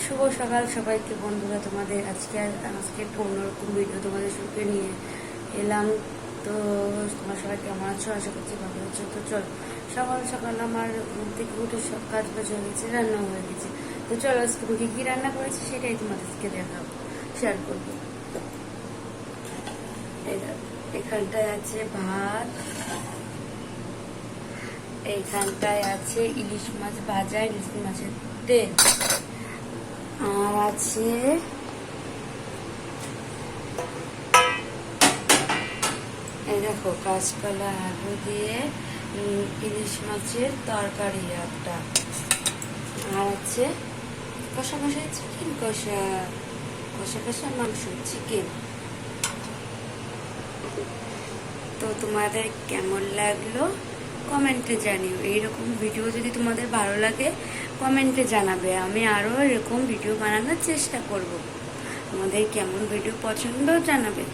শুভ সকাল সবাইকে বন্ধুরা। তোমাদের আজকে একটা অন্যরকম ভিডিও তোমাদের সঙ্গে নিয়ে এলাম। তো তোমার সবাই কেমন আছো? আশা করছি ভালো আছো। তো চলো, সকাল সকাল আমার ঘুম থেকে উঠে সব কাজ বাজ হয়ে গেছে, রান্না হয়ে গেছে। তো চলো, আজকে তুমি কি রান্না করেছি সেটাই তোমাদেরকে দেখাবো, শেয়ার করবো। এখানটায় আছে ভাত, এইখানটায় আছে ইলিশ মাছ ভাজা, ইলিশ মাছের তেল, আর আছে এই দেখো কাঁচকলা আলু দিয়ে ইলিশ মাছের তরকারি একটা, আর আছে কষা কষা চিকেন, কষা কষা কষা মাংস চিকেন। তো তোমাদের কেমন লাগলো কমেন্টে জানিও। এইরকম ভিডিও যদি তোমাদের ভালো লাগে কমেন্টে জানাবে, আমি আরও এরকম ভিডিও বানানোর চেষ্টা করব। তোমাদের কেমন ভিডিও পছন্দ জানাবে।